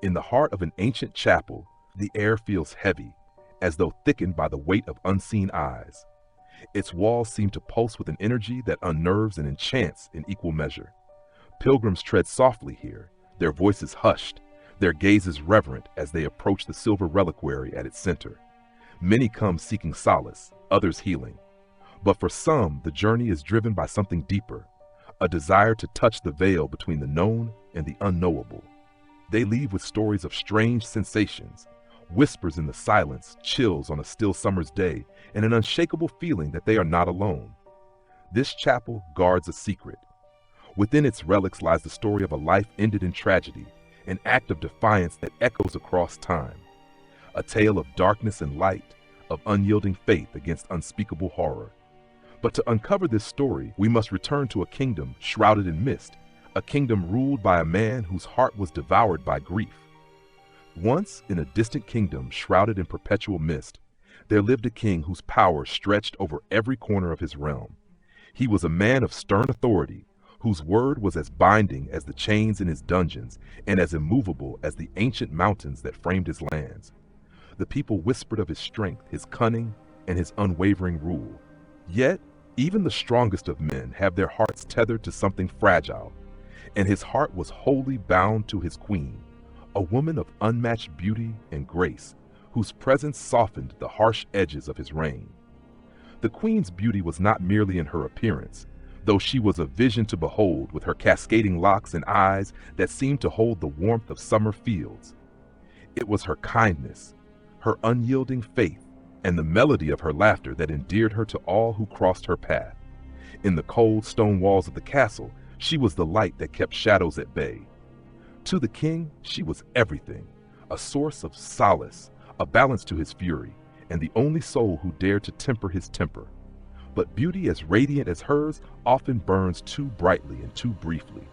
In the heart of an ancient chapel, the air feels heavy, as though thickened by the weight of unseen eyes. Its walls seem to pulse with an energy that unnerves and enchants in equal measure. Pilgrims tread softly here, their voices hushed, their gazes reverent as they approach the silver reliquary at its center. Many come seeking solace, others healing. But for some, the journey is driven by something deeper, a desire to touch the veil between the known and the unknowable. They leave with stories of strange sensations, whispers in the silence, chills on a still summer's day, and an unshakable feeling that they are not alone. This chapel guards a secret. Within its relics lies the story of a life ended in tragedy, an act of defiance that echoes across time. A tale of darkness and light, of unyielding faith against unspeakable horror. But to uncover this story, we must return to a kingdom shrouded in mist, a kingdom ruled by a man whose heart was devoured by grief. Once, in a distant kingdom shrouded in perpetual mist, there lived a king whose power stretched over every corner of his realm. He was a man of stern authority, whose word was as binding as the chains in his dungeons and as immovable as the ancient mountains that framed his lands. The people whispered of his strength, his cunning, and his unwavering rule. Yet, even the strongest of men have their hearts tethered to something fragile, and his heart was wholly bound to his queen, a woman of unmatched beauty and grace, whose presence softened the harsh edges of his reign. The queen's beauty was not merely in her appearance, though she was a vision to behold with her cascading locks and eyes that seemed to hold the warmth of summer fields. It was her kindness, her unyielding faith, and the melody of her laughter that endeared her to all who crossed her path. In the cold stone walls of the castle, she was the light that kept shadows at bay. To the king, she was everything, a source of solace, a balance to his fury, and the only soul who dared to temper his temper. But beauty as radiant as hers often burns too brightly and too briefly.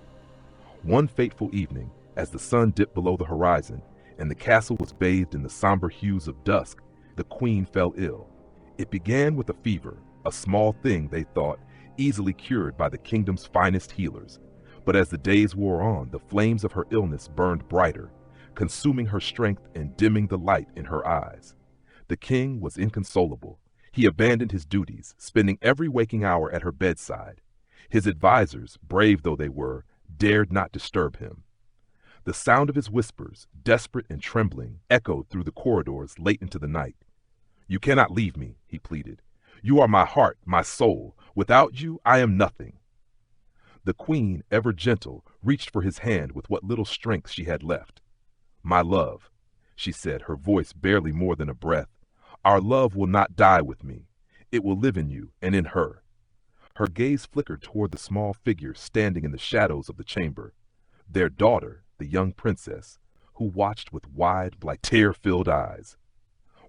One fateful evening, as the sun dipped below the horizon, and the castle was bathed in the somber hues of dusk, the queen fell ill. It began with a fever, a small thing, they thought, easily cured by the kingdom's finest healers. But as the days wore on, the flames of her illness burned brighter, consuming her strength and dimming the light in her eyes. The king was inconsolable. He abandoned his duties, spending every waking hour at her bedside. His advisors, brave though they were, dared not disturb him. The sound of his whispers, desperate and trembling, echoed through the corridors late into the night. "You cannot leave me," he pleaded. "You are my heart, my soul. Without you, I am nothing." The queen, ever gentle, reached for his hand with what little strength she had left. "My love," she said, her voice barely more than a breath, "our love will not die with me. It will live in you and in her." Her gaze flickered toward the small figure standing in the shadows of the chamber, their daughter, the young princess, who watched with wide, like tear-filled eyes.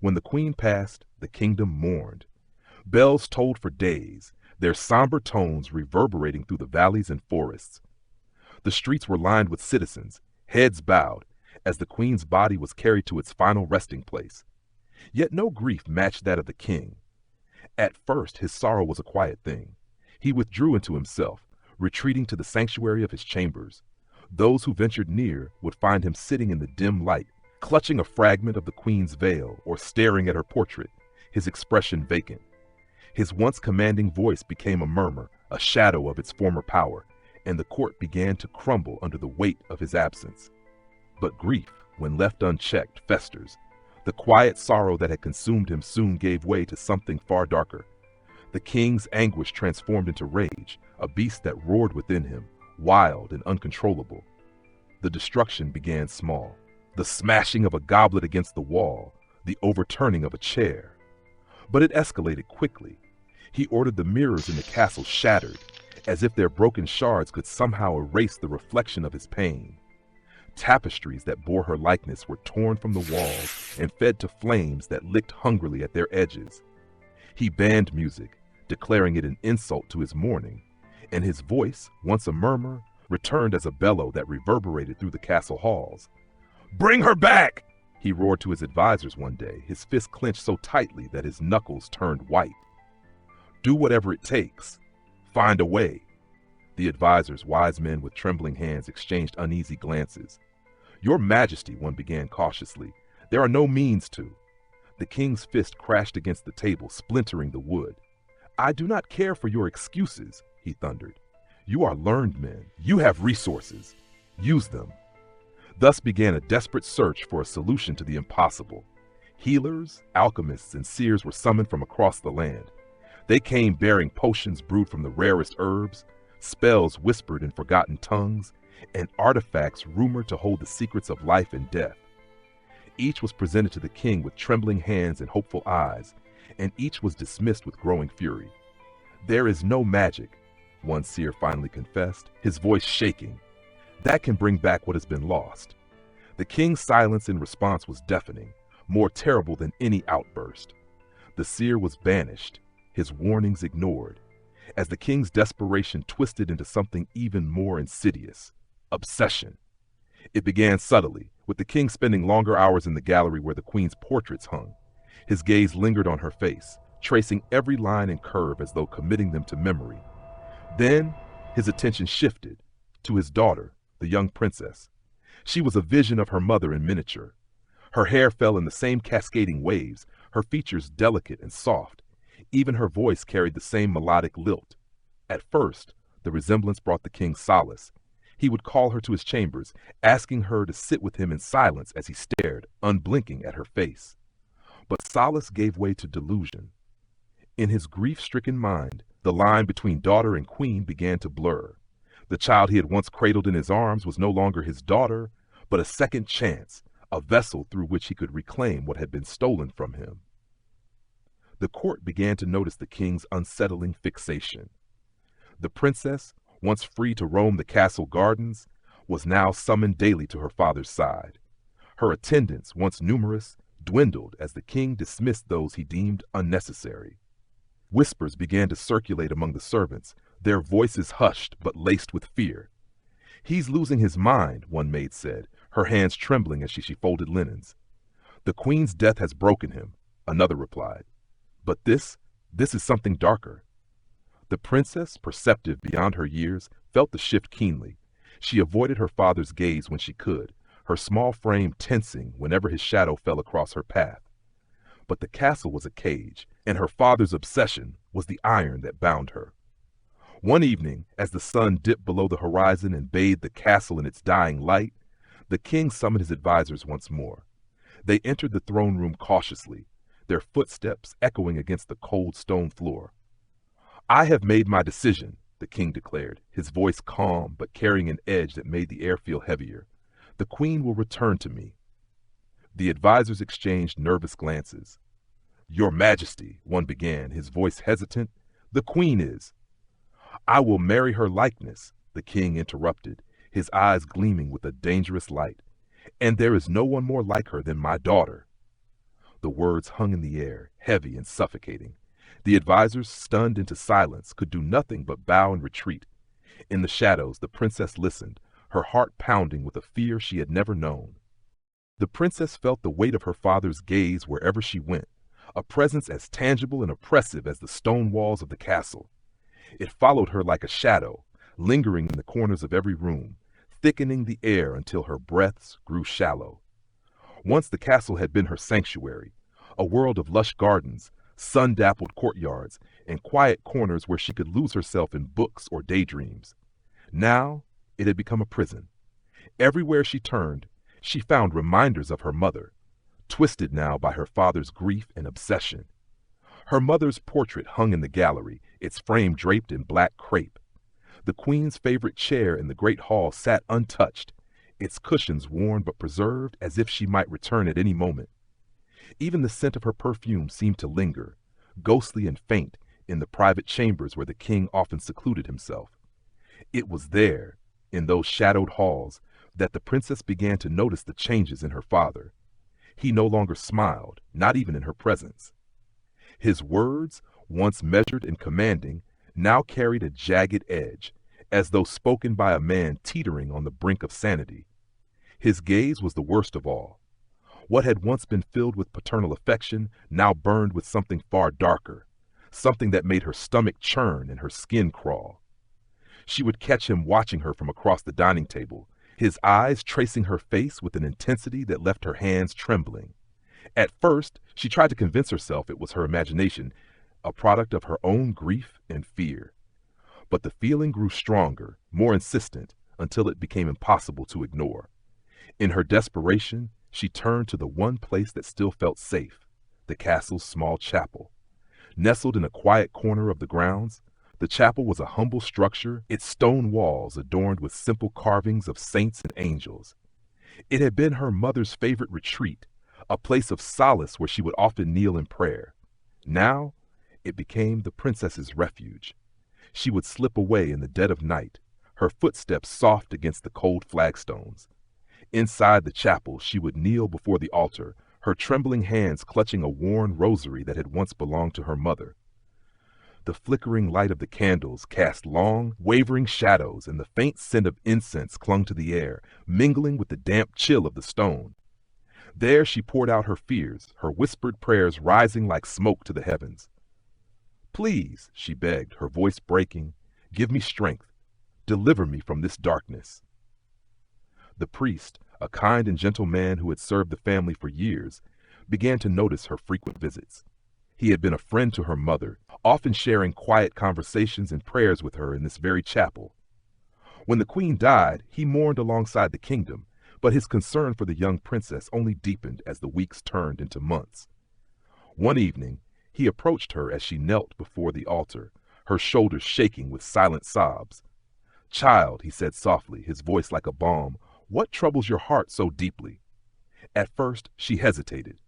When the queen passed, the kingdom mourned. Bells tolled for days, their somber tones reverberating through the valleys and forests. The streets were lined with citizens, heads bowed, as the queen's body was carried to its final resting place. Yet no grief matched that of the king. At first, his sorrow was a quiet thing. He withdrew into himself, retreating to the sanctuary of his chambers. Those who ventured near would find him sitting in the dim light, clutching a fragment of the queen's veil or staring at her portrait, his expression vacant. His once commanding voice became a murmur, a shadow of its former power, and the court began to crumble under the weight of his absence. But grief, when left unchecked, festers. The quiet sorrow that had consumed him soon gave way to something far darker. The king's anguish transformed into rage, a beast that roared within him, wild and uncontrollable. The destruction began small, the smashing of a goblet against the wall, the overturning of a chair. But it escalated quickly. He ordered the mirrors in the castle shattered, as if their broken shards could somehow erase the reflection of his pain. Tapestries that bore her likeness were torn from the walls and fed to flames that licked hungrily at their edges. He banned music, declaring it an insult to his mourning, and his voice, once a murmur, returned as a bellow that reverberated through the castle halls. "Bring her back!" he roared to his advisors one day, his fist clenched so tightly that his knuckles turned white. "Do whatever it takes. Find a way." The advisors, wise men with trembling hands, exchanged uneasy glances. Your Majesty, one began cautiously, there are no means to. The king's fist crashed against the table, splintering the wood. I do not care for your excuses, he thundered. You are learned men. You have resources. Use them. Thus began a desperate search for a solution to the impossible. Healers, alchemists, and seers were summoned from across the land. They came bearing potions brewed from the rarest herbs, spells whispered in forgotten tongues, and artifacts rumored to hold the secrets of life and death. Each was presented to the king with trembling hands and hopeful eyes, and each was dismissed with growing fury. There is no magic, one seer finally confessed, his voice shaking. That can bring back what has been lost. The king's silence in response was deafening, more terrible than any outburst. The seer was banished, his warnings ignored, as the king's desperation twisted into something even more insidious: obsession. It began subtly, with the king spending longer hours in the gallery where the queen's portraits hung. His gaze lingered on her face, tracing every line and curve as though committing them to memory. Then, his attention shifted to his daughter, the young princess. She was a vision of her mother in miniature. Her hair fell in the same cascading waves, her features delicate and soft. Even her voice carried the same melodic lilt. At first, the resemblance brought the king solace. He would call her to his chambers, asking her to sit with him in silence as he stared, unblinking, at her face. But solace gave way to delusion. In his grief-stricken mind, the line between daughter and queen began to blur. The child he had once cradled in his arms was no longer his daughter, but a second chance, a vessel through which he could reclaim what had been stolen from him. The court began to notice the king's unsettling fixation. The princess, once free to roam the castle gardens, was now summoned daily to her father's side. Her attendants, once numerous, dwindled as the king dismissed those he deemed unnecessary. Whispers began to circulate among the servants, their voices hushed but laced with fear. He's losing his mind, one maid said, her hands trembling as she folded linens. The queen's death has broken him, another replied. But this is something darker. The princess, perceptive beyond her years, felt the shift keenly. She avoided her father's gaze when she could, her small frame tensing whenever his shadow fell across her path. But the castle was a cage, and her father's obsession was the iron that bound her. One evening, as the sun dipped below the horizon and bathed the castle in its dying light, the king summoned his advisors once more. They entered the throne room cautiously, their footsteps echoing against the cold stone floor. I have made my decision, the king declared, his voice calm but carrying an edge that made the air feel heavier. The queen will return to me. The advisors exchanged nervous glances. Your Majesty, one began, his voice hesitant, the queen is. I will marry her likeness, the king interrupted, his eyes gleaming with a dangerous light. And there is no one more like her than my daughter. The words hung in the air, heavy and suffocating. The advisors, stunned into silence, could do nothing but bow and retreat. In the shadows, the princess listened, her heart pounding with a fear she had never known. The princess felt the weight of her father's gaze wherever she went, a presence as tangible and oppressive as the stone walls of the castle. It followed her like a shadow, lingering in the corners of every room, thickening the air until her breaths grew shallow. Once the castle had been her sanctuary, a world of lush gardens, sun-dappled courtyards, and quiet corners where she could lose herself in books or daydreams. Now it had become a prison. Everywhere she turned, she found reminders of her mother, twisted now by her father's grief and obsession. Her mother's portrait hung in the gallery, its frame draped in black crepe. The queen's favorite chair in the great hall sat untouched, its cushions worn but preserved as if she might return at any moment. Even the scent of her perfume seemed to linger, ghostly and faint, in the private chambers where the king often secluded himself. It was there, in those shadowed halls, that the princess began to notice the changes in her father. He no longer smiled, not even in her presence. His words, once measured and commanding, now carried a jagged edge, as though spoken by a man teetering on the brink of sanity. His gaze was the worst of all. What had once been filled with paternal affection now burned with something far darker, something that made her stomach churn and her skin crawl. She would catch him watching her from across the dining table, his eyes tracing her face with an intensity that left her hands trembling. At first, she tried to convince herself it was her imagination, a product of her own grief and fear. But the feeling grew stronger, more insistent, until it became impossible to ignore. In her desperation, she turned to the one place that still felt safe, the castle's small chapel. Nestled in a quiet corner of the grounds, the chapel was a humble structure, its stone walls adorned with simple carvings of saints and angels. It had been her mother's favorite retreat, a place of solace where she would often kneel in prayer. Now, it became the princess's refuge. She would slip away in the dead of night, her footsteps soft against the cold flagstones. Inside the chapel, she would kneel before the altar, her trembling hands clutching a worn rosary that had once belonged to her mother. The flickering light of the candles cast long, wavering shadows, and the faint scent of incense clung to the air, mingling with the damp chill of the stone. There she poured out her fears, her whispered prayers rising like smoke to the heavens. "Please," she begged, her voice breaking, "give me strength. Deliver me from this darkness." The priest, a kind and gentle man who had served the family for years, began to notice her frequent visits. He had been a friend to her mother, often sharing quiet conversations and prayers with her in this very chapel. When the queen died, he mourned alongside the kingdom, but his concern for the young princess only deepened as the weeks turned into months. One evening, he approached her as she knelt before the altar, her shoulders shaking with silent sobs. "Child," he said softly, his voice like a balm, "what troubles your heart so deeply?" At first, she hesitated.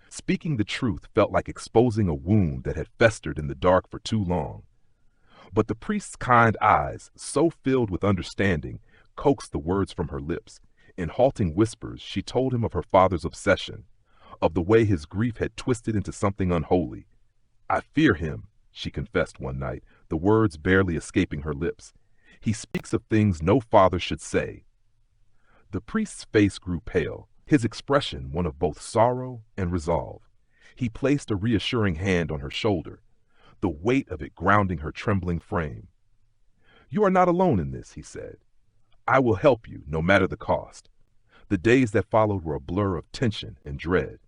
Speaking the truth felt like exposing a wound that had festered in the dark for too long. But the priest's kind eyes, so filled with understanding, coaxed the words from her lips. In halting whispers, she told him of her father's obsession, of the way his grief had twisted into something unholy. "I fear him," she confessed one night, the words barely escaping her lips. "He speaks of things no father should say." The priest's face grew pale, his expression one of both sorrow and resolve. He placed a reassuring hand on her shoulder, the weight of it grounding her trembling frame. "You are not alone in this," he said. "I will help you, no matter the cost." The days that followed were a blur of tension and dread.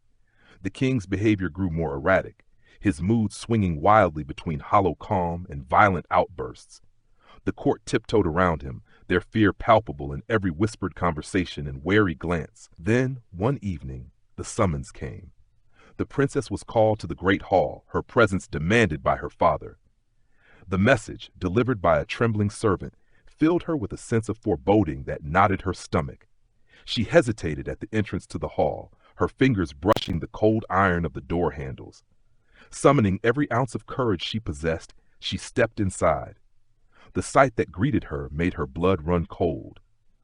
The king's behavior grew more erratic, his mood swinging wildly between hollow calm and violent outbursts. The court tiptoed around him, their fear palpable in every whispered conversation and wary glance. Then, one evening, the summons came. The princess was called to the great hall, her presence demanded by her father. The message, delivered by a trembling servant, filled her with a sense of foreboding that knotted her stomach. She hesitated at the entrance to the hall, her fingers brushing the cold iron of the door handles. Summoning every ounce of courage she possessed, she stepped inside. The sight that greeted her made her blood run cold.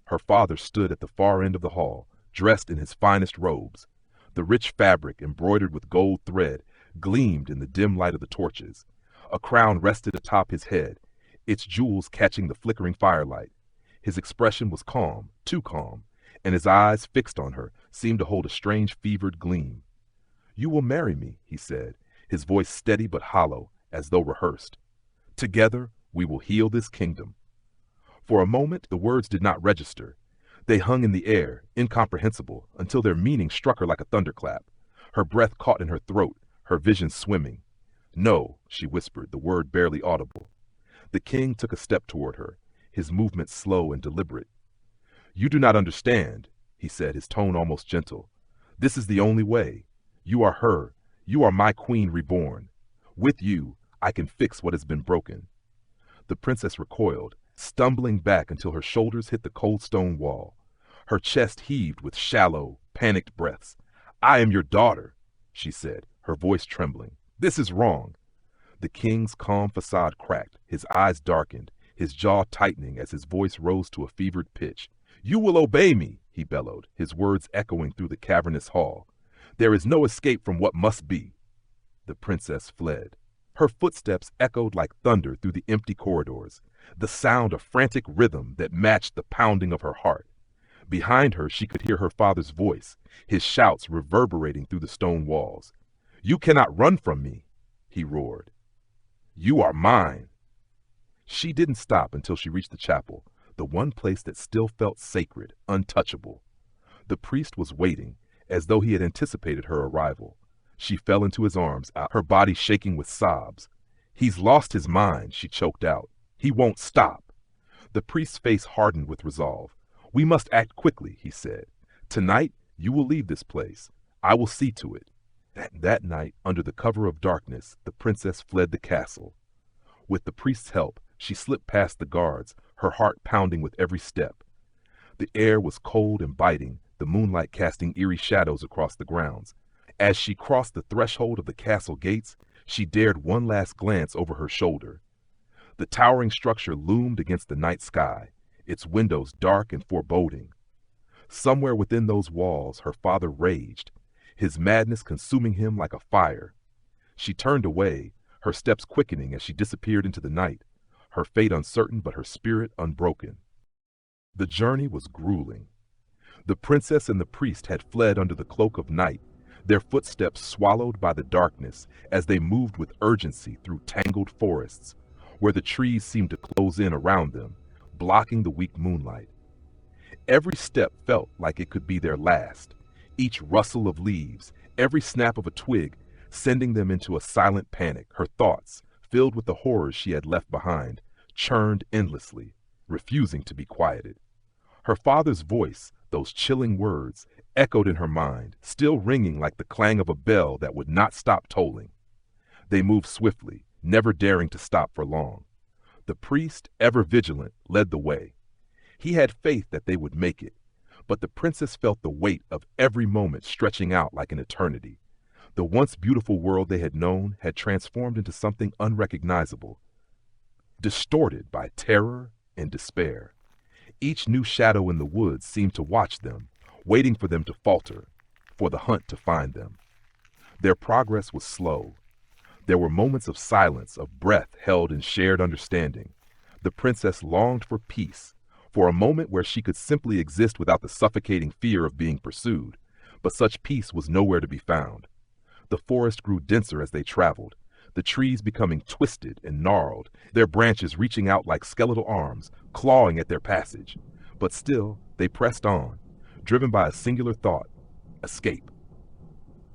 Her father stood at the far end of the hall, dressed in his finest robes. The rich fabric, embroidered with gold thread, gleamed in the dim light of the torches. A crown rested atop his head, its jewels catching the flickering firelight. His expression was calm, too calm, and his eyes, fixed on her, seemed to hold a strange fevered gleam. "You will marry me," he said, his voice steady but hollow, as though rehearsed. "Together, we will heal this kingdom." For a moment, the words did not register. They hung in the air, incomprehensible, until their meaning struck her like a thunderclap. Her breath caught in her throat, her vision swimming. "No," she whispered, the word barely audible. The king took a step toward her, his movement slow and deliberate. "You do not understand," he said, his tone almost gentle. "This is the only way. You are her. You are my queen reborn. With you, I can fix what has been broken." The princess recoiled, stumbling back until her shoulders hit the cold stone wall. Her chest heaved with shallow, panicked breaths. "I am your daughter," she said, her voice trembling. "This is wrong." The king's calm facade cracked, his eyes darkened, his jaw tightening as his voice rose to a fevered pitch. "You will obey me," he bellowed, his words echoing through the cavernous hall. "There is no escape from what must be." The princess fled. Her footsteps echoed like thunder through the empty corridors, the sound a frantic rhythm that matched the pounding of her heart. Behind her she could hear her father's voice, his shouts reverberating through the stone walls. "You cannot run from me," he roared. "You are mine." She didn't stop until she reached the chapel, the one place that still felt sacred, untouchable. The priest was waiting, as though he had anticipated her arrival. She fell into his arms, her body shaking with sobs. "He's lost his mind," she choked out. "He won't stop." The priest's face hardened with resolve. "We must act quickly," he said. "Tonight, you will leave this place. I will see to it." That night, under the cover of darkness, the princess fled the castle. With the priest's help, she slipped past the guards, her heart pounding with every step. The air was cold and biting, the moonlight casting eerie shadows across the grounds. As she crossed the threshold of the castle gates, she dared one last glance over her shoulder. The towering structure loomed against the night sky, its windows dark and foreboding. Somewhere within those walls, her father raged, his madness consuming him like a fire. She turned away, her steps quickening as she disappeared into the night, her fate uncertain but her spirit unbroken. The journey was grueling. The princess and the priest had fled under the cloak of night, their footsteps swallowed by the darkness as they moved with urgency through tangled forests, where the trees seemed to close in around them, blocking the weak moonlight. Every step felt like it could be their last, each rustle of leaves, every snap of a twig, sending them into a silent panic. Her thoughts, filled with the horrors she had left behind, churned endlessly, refusing to be quieted. Her father's voice, those chilling words, echoed in her mind, still ringing like the clang of a bell that would not stop tolling. They moved swiftly, never daring to stop for long. The priest, ever vigilant, led the way. He had faith that they would make it, but the princess felt the weight of every moment stretching out like an eternity. The once beautiful world they had known had transformed into something unrecognizable, distorted by terror and despair. Each new shadow in the woods seemed to watch them, waiting for them to falter, for the hunt to find them. Their progress was slow. There were moments of silence, of breath held in shared understanding. The princess longed for peace, for a moment where she could simply exist without the suffocating fear of being pursued, but such peace was nowhere to be found. The forest grew denser as they traveled, the trees becoming twisted and gnarled, their branches reaching out like skeletal arms, clawing at their passage. But still, they pressed on, driven by a singular thought: escape.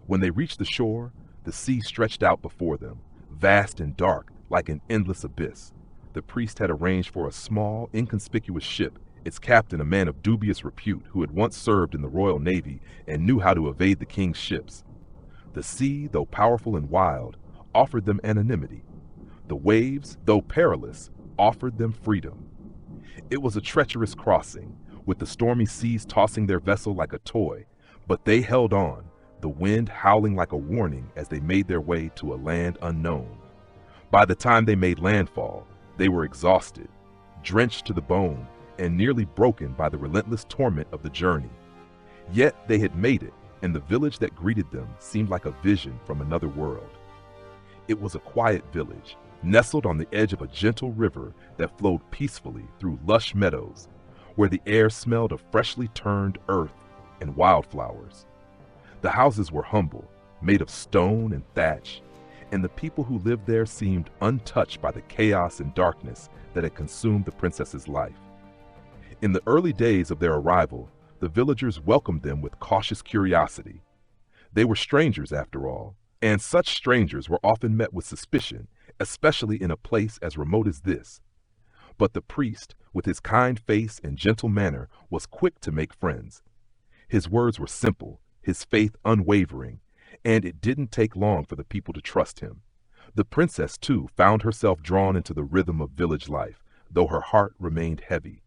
When they reached the shore, the sea stretched out before them, vast and dark like an endless abyss. The priest had arranged for a small, inconspicuous ship, its captain a man of dubious repute who had once served in the Royal Navy and knew how to evade the king's ships. The sea, though powerful and wild, offered them anonymity. The waves, though perilous, offered them freedom. It was a treacherous crossing, with the stormy seas tossing their vessel like a toy, but they held on, the wind howling like a warning as they made their way to a land unknown. By the time they made landfall, they were exhausted, drenched to the bone, and nearly broken by the relentless torment of the journey. Yet they had made it, and the village that greeted them seemed like a vision from another world. It was a quiet village, nestled on the edge of a gentle river that flowed peacefully through lush meadows, where the air smelled of freshly turned earth and wildflowers. The houses were humble, made of stone and thatch, and the people who lived there seemed untouched by the chaos and darkness that had consumed the princess's life. In the early days of their arrival, the villagers welcomed them with cautious curiosity. They were strangers, after all, and such strangers were often met with suspicion, especially in a place as remote as this. But the priest, with his kind face and gentle manner, was quick to make friends. His words were simple, his faith unwavering, and it didn't take long for the people to trust him. The princess, too, found herself drawn into the rhythm of village life, though her heart remained heavy.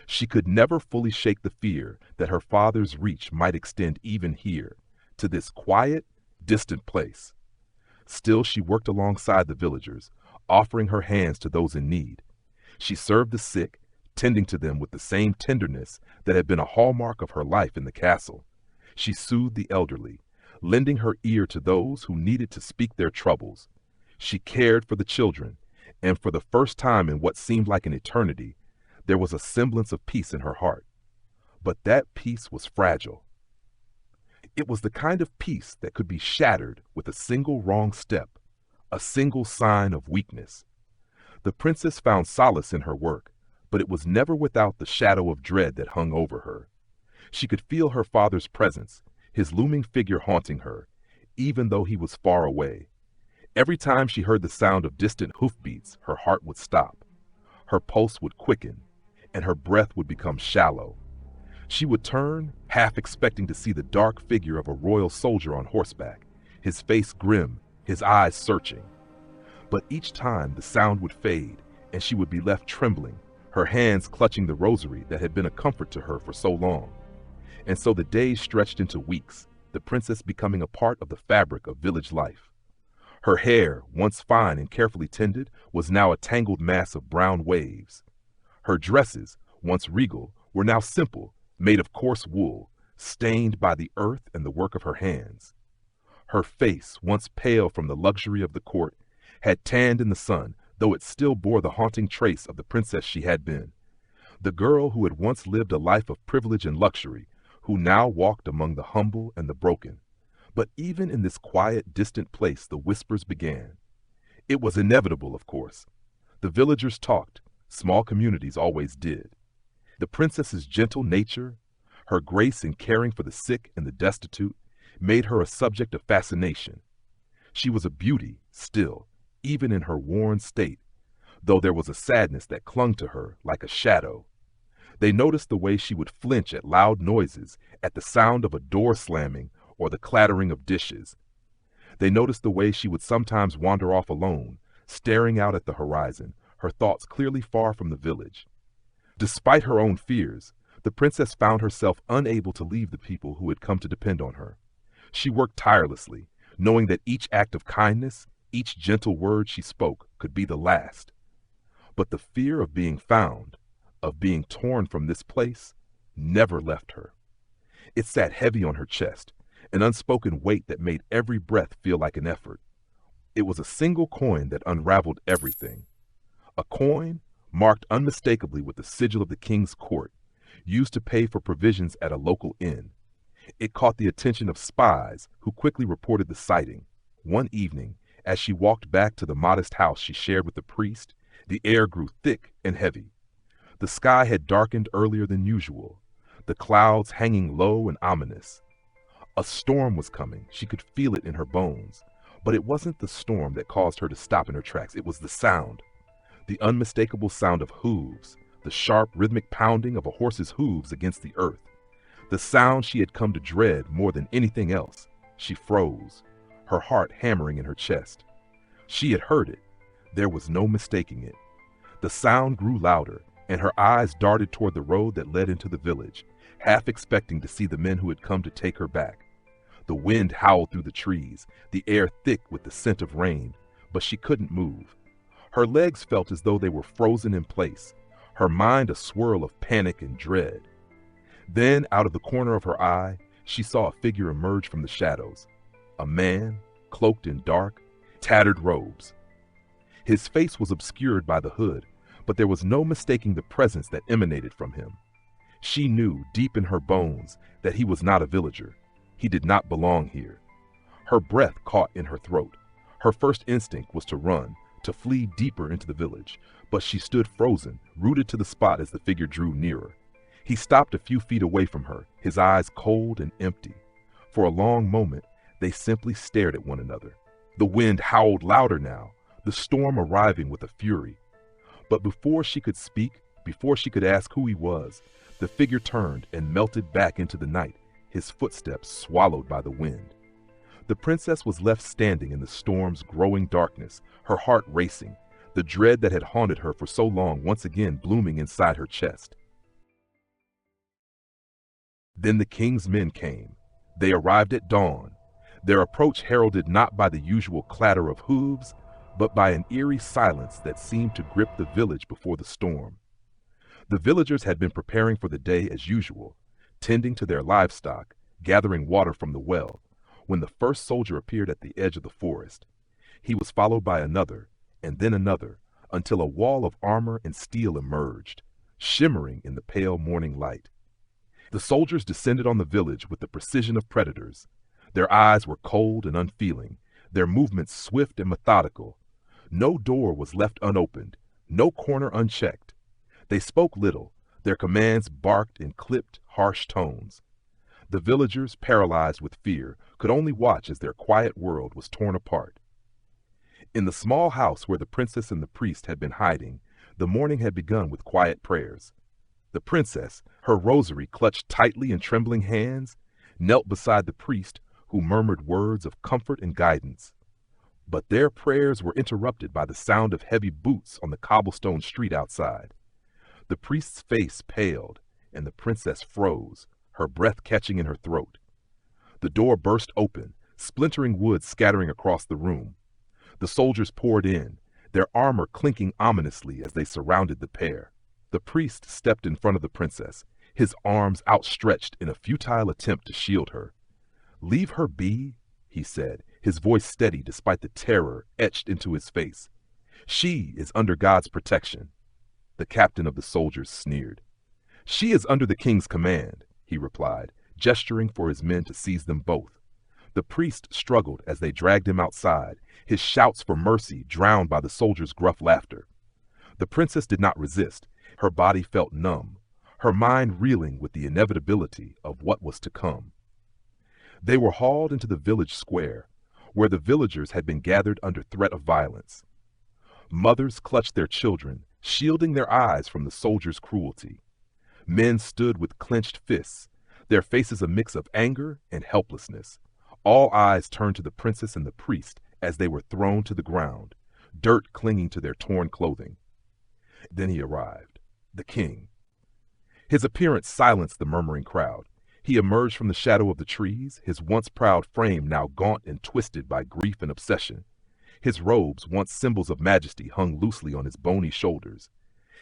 She could never fully shake the fear that her father's reach might extend even here, to this quiet, distant place. Still, she worked alongside the villagers, offering her hands to those in need. She served the sick, tending to them with the same tenderness that had been a hallmark of her life in the castle. She soothed the elderly, lending her ear to those who needed to speak their troubles. She cared for the children, and for the first time in what seemed like an eternity, there was a semblance of peace in her heart. But that peace was fragile. It was the kind of peace that could be shattered with a single wrong step, a single sign of weakness. The princess found solace in her work, but it was never without the shadow of dread that hung over her. She could feel her father's presence, his looming figure haunting her, even though he was far away. Every time she heard the sound of distant hoofbeats, her heart would stop. Her pulse would quicken, and her breath would become shallow. She would turn, half expecting to see the dark figure of a royal soldier on horseback, his face grim, his eyes searching. But each time the sound would fade, and she would be left trembling, her hands clutching the rosary that had been a comfort to her for so long. And so the days stretched into weeks, the princess becoming a part of the fabric of village life. Her hair, once fine and carefully tended, was now a tangled mass of brown waves. Her dresses, once regal, were now simple, made of coarse wool, stained by the earth and the work of her hands. Her face, once pale from the luxury of the court, had tanned in the sun, though it still bore the haunting trace of the princess she had been. The girl who had once lived a life of privilege and luxury, who now walked among the humble and the broken. But even in this quiet, distant place, the whispers began. It was inevitable, of course. The villagers talked. Small communities always did. The princess's gentle nature, her grace in caring for the sick and the destitute, made her a subject of fascination. She was a beauty, still, even in her worn state, though there was a sadness that clung to her like a shadow. They noticed the way she would flinch at loud noises, at the sound of a door slamming or the clattering of dishes. They noticed the way she would sometimes wander off alone, staring out at the horizon, her thoughts clearly far from the village. Despite her own fears, the princess found herself unable to leave the people who had come to depend on her. She worked tirelessly, knowing that each act of kindness, each gentle word she spoke, could be the last. But the fear of being found, of being torn from this place, never left her. It sat heavy on her chest, an unspoken weight that made every breath feel like an effort. It was a single coin that unraveled everything. A coin marked unmistakably with the sigil of the king's court, used to pay for provisions at a local inn. It caught the attention of spies who quickly reported the sighting. One evening, as she walked back to the modest house she shared with the priest, the air grew thick and heavy. The sky had darkened earlier than usual, the clouds hanging low and ominous. A storm was coming. She could feel it in her bones. But it wasn't the storm that caused her to stop in her tracks. It was the sound. The unmistakable sound of hooves, the sharp, rhythmic pounding of a horse's hooves against the earth. The sound she had come to dread more than anything else. She froze, her heart hammering in her chest. She had heard it. There was no mistaking it. The sound grew louder, and her eyes darted toward the road that led into the village, half expecting to see the men who had come to take her back. The wind howled through the trees, the air thick with the scent of rain, but she couldn't move. Her legs felt as though they were frozen in place, her mind a swirl of panic and dread. Then, out of the corner of her eye, she saw a figure emerge from the shadows. A man, cloaked in dark, tattered robes. His face was obscured by the hood, but there was no mistaking the presence that emanated from him. She knew, deep in her bones, that he was not a villager. He did not belong here. Her breath caught in her throat. Her first instinct was to run, to flee deeper into the village, but she stood frozen, rooted to the spot as the figure drew nearer. He stopped a few feet away from her, his eyes cold and empty. For a long moment, they simply stared at one another. The wind howled louder now, the storm arriving with a fury. But before she could speak, before she could ask who he was, the figure turned and melted back into the night, his footsteps swallowed by the wind. The princess was left standing in the storm's growing darkness, her heart racing, the dread that had haunted her for so long once again blooming inside her chest. Then the king's men came. They arrived at dawn, their approach heralded not by the usual clatter of hooves, but by an eerie silence that seemed to grip the village before the storm. The villagers had been preparing for the day as usual, tending to their livestock, gathering water from the well, when the first soldier appeared at the edge of the forest. He was followed by another, and then another, until a wall of armor and steel emerged, shimmering in the pale morning light. The soldiers descended on the village with the precision of predators. Their eyes were cold and unfeeling, their movements swift and methodical. No door was left unopened, no corner unchecked. They spoke little, their commands barked in clipped, harsh tones. The villagers, paralyzed with fear, could only watch as their quiet world was torn apart. In the small house where the princess and the priest had been hiding, the morning had begun with quiet prayers. The princess, her rosary clutched tightly in trembling hands, knelt beside the priest, who murmured words of comfort and guidance. But their prayers were interrupted by the sound of heavy boots on the cobblestone street outside. The priest's face paled, and the princess froze, her breath catching in her throat. The door burst open, splintering wood scattering across the room. The soldiers poured in, their armor clinking ominously as they surrounded the pair. The priest stepped in front of the princess, his arms outstretched in a futile attempt to shield her. "Leave her be," he said, his voice steady despite the terror etched into his face. "She is under God's protection." The captain of the soldiers sneered. "She is under the king's command," he replied, gesturing for his men to seize them both. The priest struggled as they dragged him outside, his shouts for mercy drowned by the soldiers' gruff laughter. The princess did not resist. Her body felt numb, her mind reeling with the inevitability of what was to come. They were hauled into the village square, where the villagers had been gathered under threat of violence. Mothers clutched their children, shielding their eyes from the soldiers' cruelty. Men stood with clenched fists, their faces a mix of anger and helplessness. All eyes turned to the princess and the priest as they were thrown to the ground, dirt clinging to their torn clothing. Then he arrived, the king. His appearance silenced the murmuring crowd. He emerged from the shadow of the trees, his once proud frame now gaunt and twisted by grief and obsession. His robes, once symbols of majesty, hung loosely on his bony shoulders.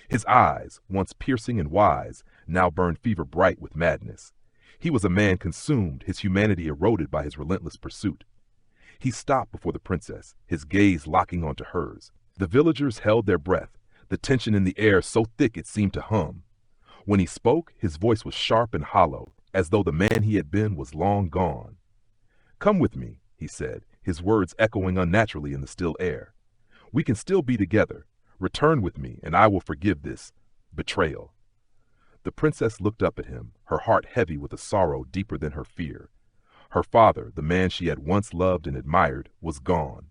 His eyes, once piercing and wise, now burned fever bright with madness. He was a man consumed, his humanity eroded by his relentless pursuit. He stopped before the princess, his gaze locking onto hers. The villagers held their breath, the tension in the air so thick it seemed to hum. When he spoke, his voice was sharp and hollow, as though the man he had been was long gone. "Come with me," he said, his words echoing unnaturally in the still air. "We can still be together. Return with me, and I will forgive this betrayal." The princess looked up at him, her heart heavy with a sorrow deeper than her fear. Her father, the man she had once loved and admired, was gone.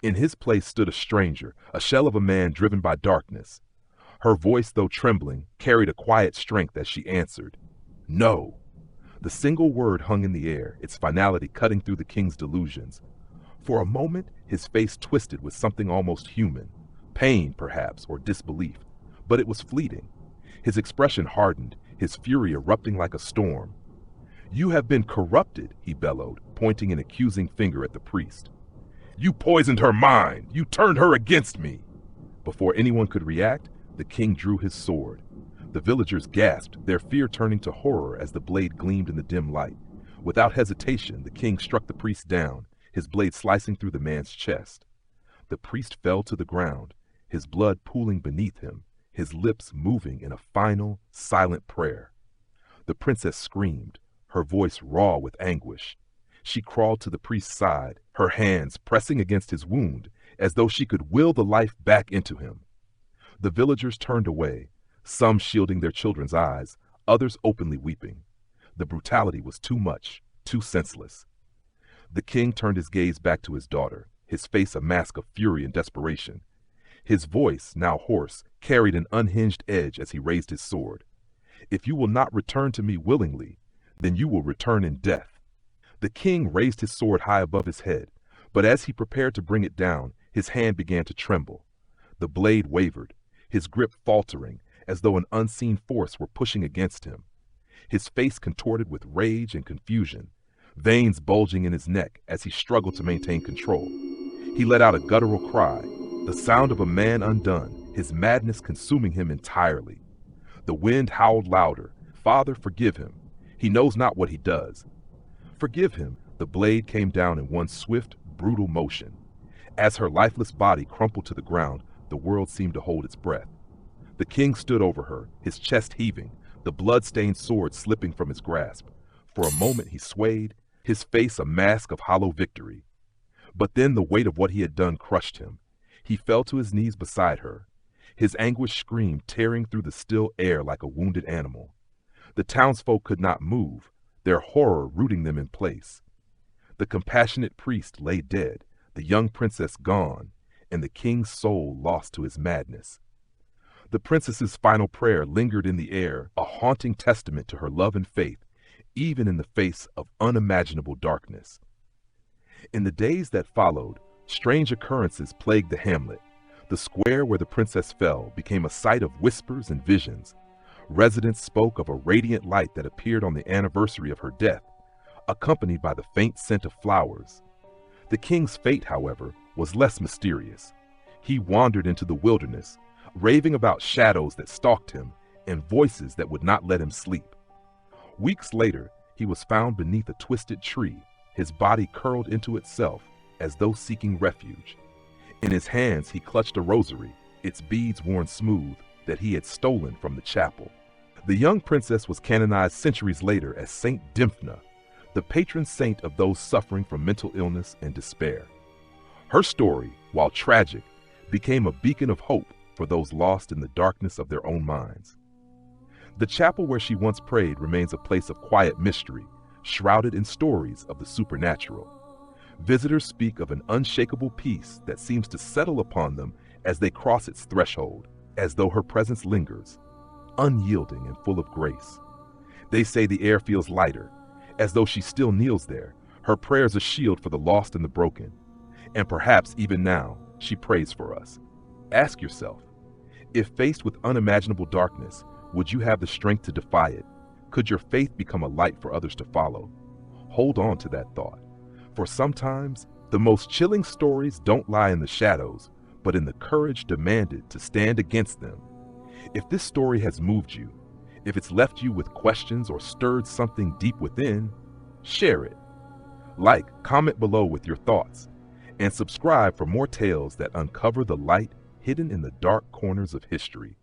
In his place stood a stranger, a shell of a man driven by darkness. Her voice, though trembling, carried a quiet strength as she answered, "No." The single word hung in the air, its finality cutting through the king's delusions. For a moment, his face twisted with something almost human, pain, perhaps, or disbelief, but it was fleeting. His expression hardened, his fury erupting like a storm. "You have been corrupted," he bellowed, pointing an accusing finger at the priest. "You poisoned her mind! You turned her against me!" Before anyone could react, the king drew his sword. The villagers gasped, their fear turning to horror as the blade gleamed in the dim light. Without hesitation, the king struck the priest down, his blade slicing through the man's chest. The priest fell to the ground, his blood pooling beneath him, his lips moving in a final, silent prayer. The princess screamed, her voice raw with anguish. She crawled to the priest's side, her hands pressing against his wound, as though she could will the life back into him. The villagers turned away, some shielding their children's eyes, others openly weeping. The brutality was too much, too senseless. The king turned his gaze back to his daughter, his face a mask of fury and desperation. His voice, now hoarse, carried an unhinged edge as he raised his sword. "If you will not return to me willingly, then you will return in death." The king raised his sword high above his head, but as he prepared to bring it down, his hand began to tremble. The blade wavered, his grip faltering, as though an unseen force were pushing against him. His face contorted with rage and confusion, veins bulging in his neck as he struggled to maintain control. He let out a guttural cry, the sound of a man undone, his madness consuming him entirely. The wind howled louder. "Father, forgive him. He knows not what he does." "Forgive him." The blade came down in one swift, brutal motion. As her lifeless body crumpled to the ground, the world seemed to hold its breath. The king stood over her, his chest heaving, the blood-stained sword slipping from his grasp. For a moment he swayed, his face a mask of hollow victory. But then the weight of what he had done crushed him. He fell to his knees beside her. his anguished scream tearing through the still air like a wounded animal. The townsfolk could not move, their horror rooting them in place. The compassionate priest lay dead, the young princess gone, and the king's soul lost to his madness. The princess's final prayer lingered in the air, a haunting testament to her love and faith, even in the face of unimaginable darkness. In the days that followed, strange occurrences plagued the hamlet. The square where the princess fell became a site of whispers and visions. Residents spoke of a radiant light that appeared on the anniversary of her death, accompanied by the faint scent of flowers. The king's fate, however, was less mysterious. He wandered into the wilderness, raving about shadows that stalked him and voices that would not let him sleep. Weeks later, he was found beneath a twisted tree, his body curled into itself as though seeking refuge. In his hands he clutched a rosary, its beads worn smooth, that he had stolen from the chapel. The young princess was canonized centuries later as Saint Dymphna, the patron saint of those suffering from mental illness and despair. Her story, while tragic, became a beacon of hope for those lost in the darkness of their own minds. The chapel where she once prayed remains a place of quiet mystery, shrouded in stories of the supernatural. Visitors speak of an unshakable peace that seems to settle upon them as they cross its threshold, as though her presence lingers, unyielding and full of grace. They say the air feels lighter, as though she still kneels there, her prayers a shield for the lost and the broken. And perhaps even now, she prays for us. Ask yourself, if faced with unimaginable darkness, would you have the strength to defy it? Could your faith become a light for others to follow? Hold on to that thought, for sometimes the most chilling stories don't lie in the shadows, but in the courage demanded to stand against them. If this story has moved you, if it's left you with questions or stirred something deep within, share it. Like, comment below with your thoughts, and subscribe for more tales that uncover the light hidden in the dark corners of history.